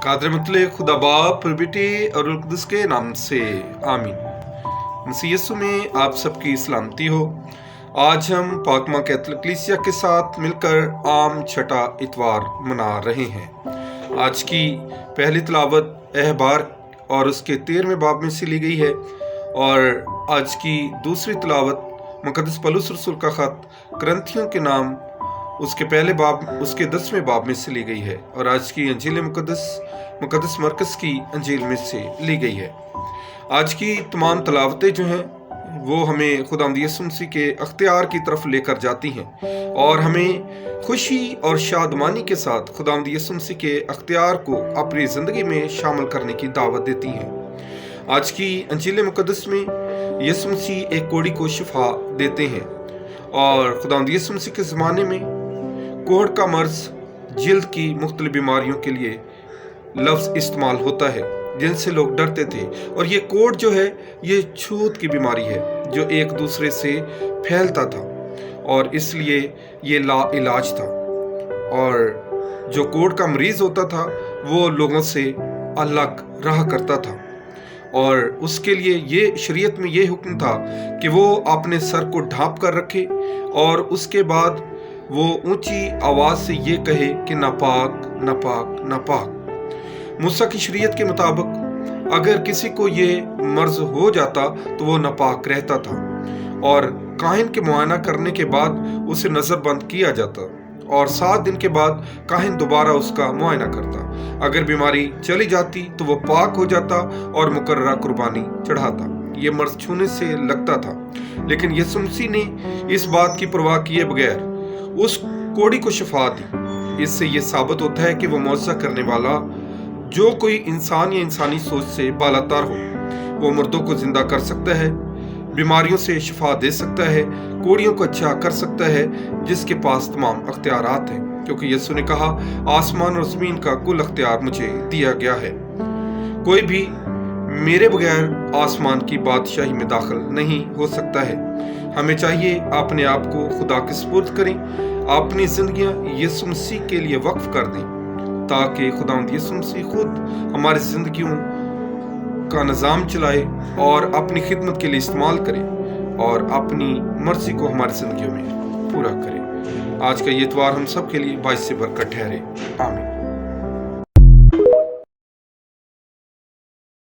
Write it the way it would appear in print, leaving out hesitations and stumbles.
कादर मुतलक खुदा बाप और बेटे और रूह कुद्दुस के नाम से आमीन। मसीह यीशु में आप सबकी सलामती हो। आज हम पाक मां कैथोलिक कलीसिया के साथ मिलकर आम छठा इतवार मना रहे हैं। आज की पहली तिलावत अहबार और उसके 13वें बाब में से ली गई है और आज की दूसरी तिलावत मुकद्दस पौलुस रसूल का खत करंथियों के नाम उसके पहले बाब उसके 10वें बाब में से ली गई है और आज की अंजील मुकद्दस मरकस की अंजील में से ली गई है। आज की तमाम तलावतें जो हैं वो हमें खुदावंद यीशु मसीह के अख्तियार की तरफ लेकर जाती हैं और हमें खुशी और शादमानी के साथ खुदावंद यीशु मसीह के अख्तियार को अपनी ज़िंदगी में शामिल करने की दावत देती हैं। आज की अंजील मुकद्दस में यीशु मसीह एक कोढ़ी को शिफा देते हैं और खुदावंद यीशु मसीह के ज़माने में कोढ़ का मर्ज जिल्द की मुख्तलिफ बीमारियों के लिए लफ्ज़ इस्तेमाल होता है जिनसे लोग डरते थे। और ये कोढ़ जो है ये छूत की बीमारी है जो एक दूसरे से फैलता था और इसलिए ये ला इलाज था और जो कोढ़ का मरीज़ होता था वो लोगों से अलग रहा करता था और उसके लिए ये शरीयत में ये हुक्म था कि वो अपने सर को ढांप कर रखे और उसके बाद वो ऊंची आवाज़ से ये कहे कि नापाक नापाक नापाक। मूसा की शरीयत के मुताबिक अगर किसी को ये मर्ज हो जाता तो वो नापाक रहता था और काहिन के मुआयना करने के बाद उसे नज़रबंद किया जाता और 7 दिन के बाद काहिन दोबारा उसका मुआयना करता। अगर बीमारी चली जाती तो वो पाक हो जाता और मुकर्ररा कुर्बानी चढ़ाता। ये मर्ज छूने से लगता था लेकिन यीशु मसीह ने इस बात की परवाह किए बगैर उस कोढ़ी को शिफा दी। इससे ये साबित होता है कि वो मौजज़ा करने वाला जो कोई इंसान या इंसानी सोच से बालातर हो, वो मुर्दों को जिंदा कर सकता है, बीमारियों से शिफा दे सकता है, कोढ़ियों को अच्छा कर सकता है, जिसके पास तमाम अख्तियारात हैं, क्योंकि यीशु ने कहा आसमान और ज़मीन का कुल अख्तियार मुझे दिया गया है। कोई भी मेरे बगैर आसमान की बादशाही में दाखिल नहीं हो सकता है। हमें चाहिए अपने आप को खुदा के सुपुर्द करें, अपनी जिंदगियां यीशु मसीह के लिए वक्फ कर दें ताकि खुदावंद यीशु मसीह खुद हमारी जिंदगियों का निज़ाम चलाए और अपनी खिदमत के लिए इस्तेमाल करे और अपनी मर्जी को हमारी जिंदगियों में पूरा करे। आज का ये इतवार हम सब के लिए बाइस से बरकत ठहरे। आमीन।